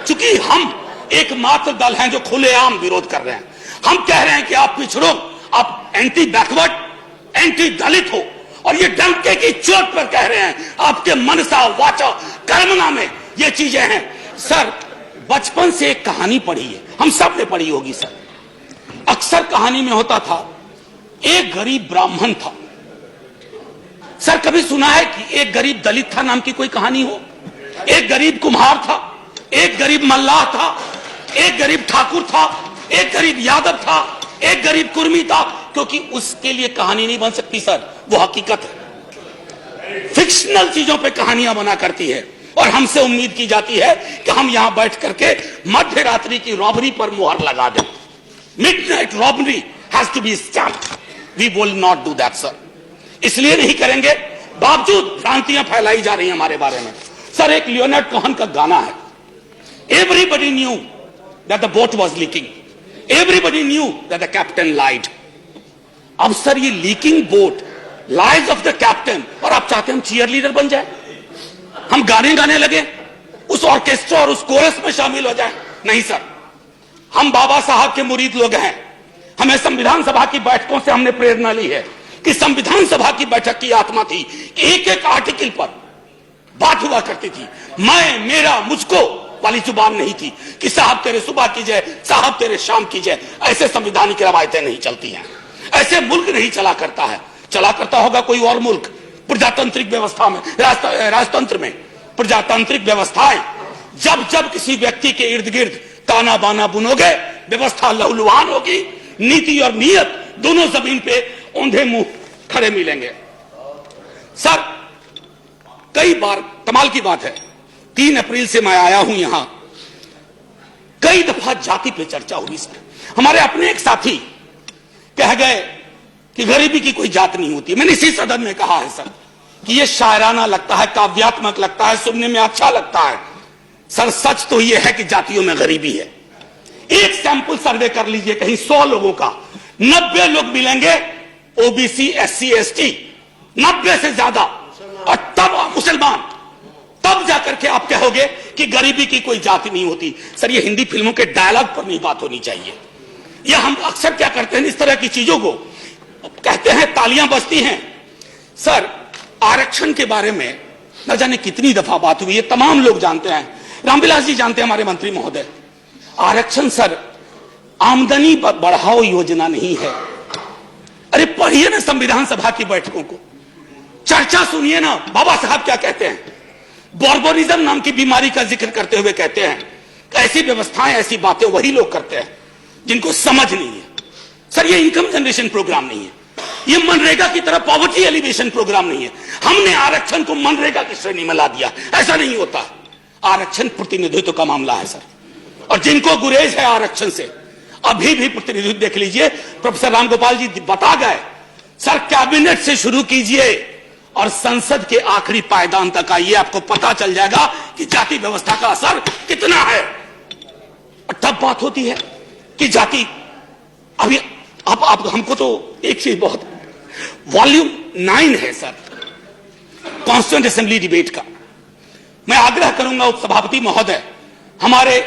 चूंकि हम एकमात्र दल हैं जो खुलेआम विरोध कर रहे हैं। हम कह रहे हैं कि आप पिछड़ो, आप एंटी बैकवर्ड, एंटी दलित हो, और ये डंके की चोट पर कह रहे हैं। आपके मनसा वाचा कर्मणा में ये चीजें हैं। सर, बचपन से एक कहानी पढ़ी है, हम सब ने पढ़ी होगी सर। अक्सर कहानी में होता था, एक गरीब ब्राह्मण था। सर, कभी सुना है कि एक गरीब दलित था नाम की कोई कहानी हो? एक गरीब कुम्हार था, एक गरीब मल्लाह था, एक गरीब ठाकुर था, एक गरीब यादव था, एक गरीब कुर्मी था। क्योंकि उसके लिए कहानी नहीं बन सकती सर, वो हकीकत है। फिक्शनल चीजों पे कहानियां बना करती है, और हमसे उम्मीद की जाती है कि हम यहां बैठ करके मध्य रात्रि की रॉबरी पर मुहर लगा दें। Midnight robbery has to be stopped. We will not do that sir. इसलिए नहीं करेंगे, बावजूद भ्रांतियां फैलाई जा रही हैं हमारे बारे में। सर, एक लियोनार्ड कोहन का गाना है, everybody knew that the boat was leaking, everybody knew that the captain lied. अब सर, ये leaking boat, lies of the captain, और आप चाहते हैं हम चीयर लीडर बन जाए, हम गाने गाने लगे, उस ऑर्केस्ट्रा और उस कोरस में शामिल हो जाए? नहीं सर, हम बाबा साहब के मुरीद लोग हैं। हमें संविधान सभा की बैठकों से हमने प्रेरणा ली है कि संविधान सभा की बैठक की आत्मा थी कि एक एक आर्टिकल पर बात हुआ करती थी। मैं, मेरा, मुझको वाली जुबान नहीं थी कि साहब तेरे सुबह की जय, साहब तेरे शाम की जय। ऐसे संविधानिक रवायतें नहीं चलती हैं, ऐसे मुल्क नहीं चला करता है। चला करता होगा कोई और मुल्क, प्रजातांत्रिक व्यवस्था में, राजतंत्र में। प्रजातांत्रिक व्यवस्थाएं, जब जब किसी व्यक्ति के इर्द गिर्द ताना बाना बुनोगे, व्यवस्था लहूलुहान होगी, नीति और नीयत दोनों जमीन पे औंधे मुंह खड़े मिलेंगे। सर, कई बार, कमाल की बात है, 3 अप्रैल से मैं आया हूं यहां, कई दफा जाति पे चर्चा हुई सर। हमारे अपने एक साथी कह गए कि गरीबी की कोई जात नहीं होती। मैंने इसी सदन में कहा है सर कि यह शायराना लगता है, काव्यात्मक लगता है, सुनने में अच्छा लगता है। सर, सच तो यह है कि जातियों में गरीबी है। एक सैंपल सर्वे कर लीजिए कहीं 100 लोगों का, 90 लोग मिलेंगे ओबीसी, एससी, एसटी, 90 से ज्यादा, और तब मुसलमान, तब जाकर के आप कहोगे कि गरीबी की कोई जाति नहीं होती। सर, ये हिंदी फिल्मों के डायलॉग पर नहीं बात होनी चाहिए। यह हम अक्सर क्या करते हैं, इस तरह की चीजों को कहते हैं, तालियां बजती हैं। सर, आरक्षण के बारे में न जाने कितनी दफा बात हुई है, तमाम लोग जानते हैं, रामविलास जी जानते हैं, हमारे मंत्री महोदय। आरक्षण सर आमदनी बढ़ाओ योजना नहीं है। अरे पढ़िए ना संविधान सभा की बैठकों को, चर्चा सुनिए ना, बाबा साहब क्या कहते हैं। बॉर्बोनिज्म नाम की बीमारी का जिक्र करते हुए कहते हैं, ऐसी व्यवस्थाएं, ऐसी बातें वही लोग करते हैं जिनको समझ नहीं है। सर, ये इनकम जनरेशन प्रोग्राम नहीं है, ये मनरेगा की तरह पॉवर्टी एलिवेशन प्रोग्राम नहीं है। हमने आरक्षण को मनरेगा की श्रेणी में ला दिया, ऐसा नहीं होता। आरक्षण प्रतिनिधित्व का मामला है सर, और जिनको गुरेज है आरक्षण से, अभी भी प्रतिनिधित्व देख लीजिए, प्रोफेसर रामगोपाल जी बता गए। सर, कैबिनेट से शुरू कीजिए और संसद के आखिरी पायदान तक आइए, आपको पता चल जाएगा कि जाति व्यवस्था का असर कितना है। और तब बात होती है कि जाति, अभी आप हमको तो एक चीज बहुत, वॉल्यूम 9 है सर कॉन्स्टिट्यूएंट असेंबली डिबेट का। मैं आग्रह करूंगा उपसभापति महोदय, हमारे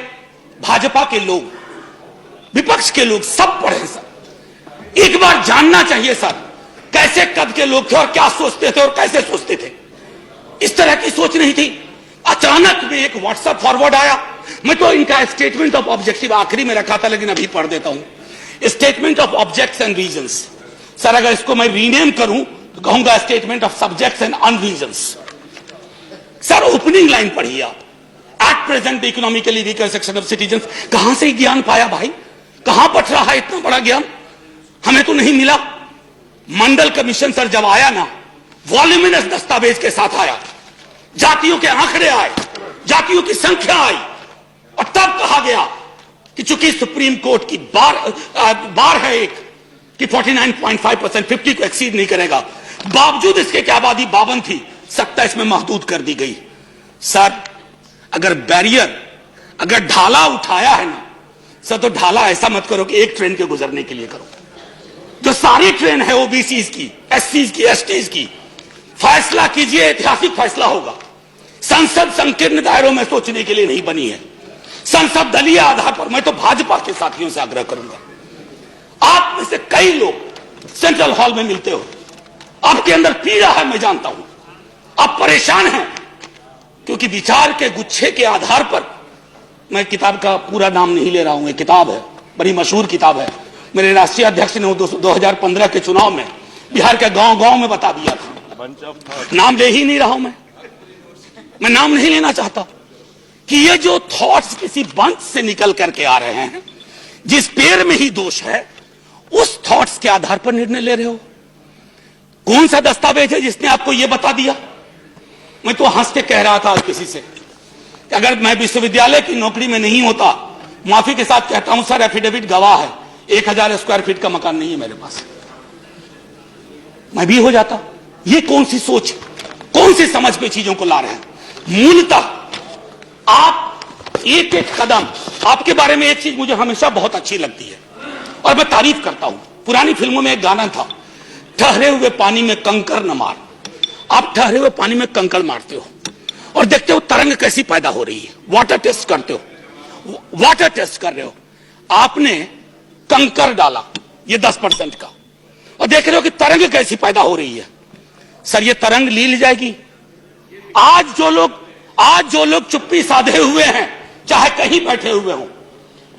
भाजपा के लोग, विपक्ष के लोग सब पढ़े सर। एक बार जानना चाहिए सर, कैसे कद के लोग थे और क्या सोचते थे और कैसे सोचते थे। इस तरह की सोच नहीं थी। अचानक में एक व्हाट्सएप फॉरवर्ड आया, मैं तो इनका स्टेटमेंट ऑफ ऑब्जेक्टिव आखिरी में रखा था, लेकिन अभी पढ़ देता हूं। Statement of objects and reasons. Sir, अगर इसको मैं रीनेम करूं तो कहूंगा statement of subjects and unreasons. Sir, opening line पढ़िए आप, at present economically weaker section of citizens. कहां से ज्ञान पाया भाई, कहां पढ़ रहा है इतना बड़ा ज्ञान, हमें तो नहीं मिला। मंडल कमीशन सर जब आया ना, वॉल्यूमिनस दस्तावेज के साथ आया, जातियों के आंकड़े आए, जातियों की संख्या आई, और तब कहा गया कि चूंकि सुप्रीम कोर्ट की बार है एक कि 49.5%, 50 को एक्सीड नहीं करेगा, बावजूद इसके कि आबादी 52 थी, 27 में महदूद कर दी गई। सर, अगर बैरियर, अगर ढाला उठाया है ना सर, तो ढाला ऐसा मत करो कि एक ट्रेन के गुजरने के लिए करो। जो सारी ट्रेन है ओबीसी की, एससी की, एसटी की, फैसला कीजिए, ऐतिहासिक फैसला होगा। संसद संकीर्ण दायरों में सोचने के लिए नहीं बनी है। संसद दलीय आधार पर, मैं तो भाजपा के साथियों से आग्रह करूंगा, आप में से कई लोग सेंट्रल हॉल में मिलते हो, आपके अंदर पीड़ा है, मैं जानता हूं, आप परेशान हैं, क्योंकि विचार के गुच्छे के आधार पर, मैं किताब का पूरा नाम नहीं ले रहा हूं, एक किताब है, बड़ी मशहूर किताब है, मेरे राष्ट्रीय अध्यक्ष ने 2015 के चुनाव में बिहार के गांव-गांव में बता दिया था। नाम ले ही नहीं रहा हूं, मैं नाम नहीं लेना चाहता, कि ये जो थॉट्स किसी बंच से निकल करके आ रहे हैं, जिस पेड़ में ही दोष है, उस थॉट्स के आधार पर निर्णय ले रहे हो। कौन सा दस्तावेज है जिसने आपको यह बता दिया? मैं तो हंस के कह रहा था आज किसी से कि अगर मैं विश्वविद्यालय की नौकरी में नहीं होता, माफी के साथ कहता हूं सर, एफिडेविट गवाह है, 1000 स्क्वायर फीट का मकान नहीं है मेरे पास, मैं भी हो जाता। ये कौन सी सोच, कौन सी समझ पे चीजों को ला रहे हैं? मूलतः आप एक एक कदम, आपके बारे में एक चीज मुझे हमेशा बहुत अच्छी लगती है और मैं तारीफ करता हूं। पुरानी फिल्मों में एक गाना था, ठहरे हुए पानी में कंकर न मार। आप ठहरे हुए पानी में कंकड़ मारते हो और देखते हो तरंग कैसी पैदा हो रही है, वाटर टेस्ट करते हो, वाटर टेस्ट कर रहे हो, आपने कंकर डाला ये 10% का और देख रहे हो कि तरंग कैसी पैदा हो रही है। सर ये तरंग ली जाएगी। आज जो लोग चुप्पी साधे हुए हैं, चाहे कहीं बैठे हुए हो,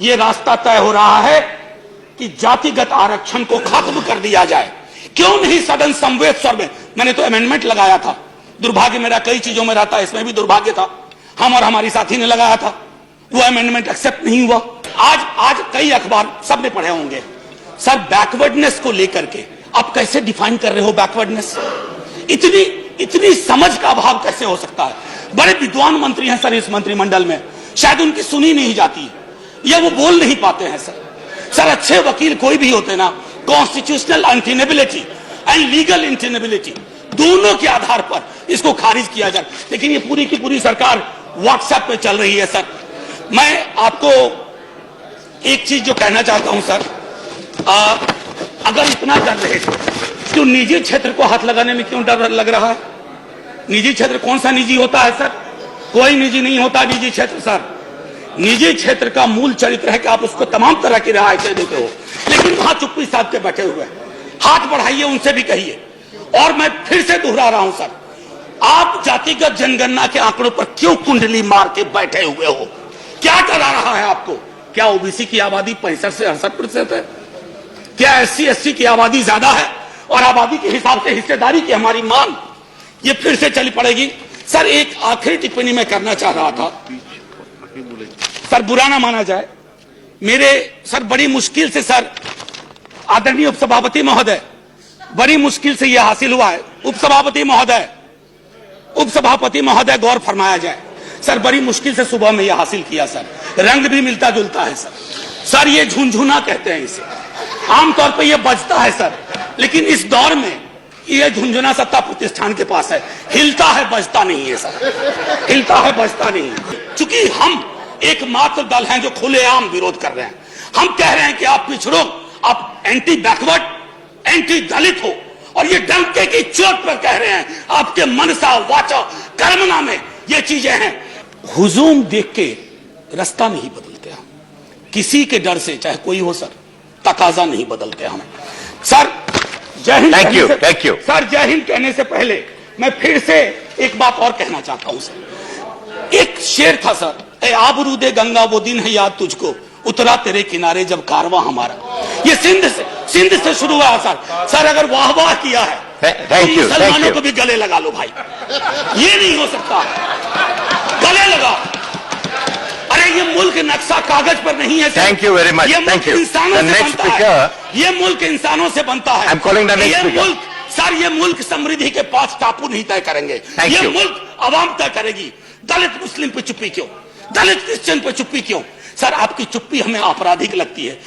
ये रास्ता तय हो रहा है कि जातिगत आरक्षण को खत्म कर दिया जाए। क्यों नहीं सदन समवेत स्वर में? मैंने तो अमेंडमेंट लगाया था, दुर्भाग्य मेरा कई चीजों में रहता है, इसमें भी दुर्भाग्य था, हम और हमारी साथी ने लगाया था, वो अमेंडमेंट एक्सेप्ट नहीं हुआ। आज कई अखबार सबने पढ़े होंगे, सर बैकवर्डनेस को लेकर के आप कैसे डिफाइन कर रहे हो बैकवर्डनेस? इतनी समझ का अभाव कैसे हो सकता है? बड़े विद्वान मंत्री हैं सर इस मंत्रिमंडल में, शायद उनकी सुनी नहीं जाती है या वो बोल नहीं पाते हैं सर। अच्छे वकील कोई भी होते ना, कॉन्स्टिट्यूशनल अनटेनेबिलिटी एंड लीगल इंटेनेबिलिटी दोनों के आधार पर इसको खारिज किया जाए, लेकिन ये पूरी की पूरी सरकार व्हाट्सएप पे चल रही है। सर मैं आपको एक चीज जो कहना चाहता हूं सर, अगर इतना डर रहे तो निजी क्षेत्र को हाथ लगाने में क्यों डर लग रहा है? निजी क्षेत्र कौन सा निजी होता है सर? कोई निजी नहीं होता निजी क्षेत्र सर। निजी क्षेत्र का मूल चरित्र है कि आप उसको तमाम तरह की रियायतें देते हो, लेकिन वहां चुप्पी साध के बैठे हुए हैं। हाथ बढ़ाइए, उनसे भी कहिए। और मैं फिर से दोहरा रहा हूं सर, आप जातिगत जनगणना के आंकड़ों पर क्यों कुंडली मार के बैठे हुए हो? क्या डरा रहा है आपको? क्या ओबीसी की आबादी 65 से 68% है? क्या SC/ST की आबादी ज्यादा है और आबादी के हिसाब से हिस्सेदारी की हमारी मांग ये फिर से चली पड़ेगी? सर एक आखिरी टिप्पणी मैं करना चाह रहा था, सर बुरा ना माना जाए, मेरे सर बड़ी मुश्किल से सर, आदरणीय उपसभापति महोदय, बड़ी मुश्किल से यह हासिल हुआ है। उपसभापति महोदय गौर फरमाया जाए सर, बड़ी मुश्किल से सुबह में यह हासिल किया सर। रंग भी मिलता जुलता है सर, ये झुनझुना कहते हैं इसे, आमतौर पर यह बजता है सर, लेकिन इस दौर में यह झुनझुना सत्ता प्रतिष्ठान के पास है, हिलता है बजता नहीं है सर, हिलता है बजता नहीं। चूंकि हम एकमात्र दल हैं जो खुलेआम विरोध कर रहे हैं, हम कह रहे हैं कि आप पिछड़ो, आप एंटी बैकवर्ड, एंटी दलित हो, और ये डंके की चोट पर कह रहे हैं, आपके मनसा वाचा कर्मना में ये चीजें हैं। हुजूम देख के रास्ता नहीं बदलते हम, किसी के डर से चाहे कोई हो सर, तकाजा नहीं बदलते हम सर। जय हिंद। Thank you sir. जय हिंद कहने से पहले मैं फिर से एक बात और कहना चाहता हूं सर। एक शेर था सर, ए आबरूदे गंगा वो दिन है याद तुझको, उतरा तेरे किनारे जब कारवां हमारा। ये सिंध से शुरू हुआ सर अगर वाह वाह किया है तो मुसलमानों को भी गले लगा लो भाई, ये नहीं हो सकता, गले लगा। अरे ये मुल्क नक्शा कागज पर नहीं है। Thank you very much. ये मुल्क इंसानों से बनता है, ये मुल्क इंसानों से बनता है। ये मुल्क सर, ये मुल्क समृद्धि के 5 टापू नहीं तय करेंगे, ये मुल्क अवाम तय करेगी। दलित मुस्लिम पे चुप्पी क्यों? दलित क्रिश्चियन पे चुप्पी क्यों? सर आपकी चुप्पी हमें आपराधिक लगती है।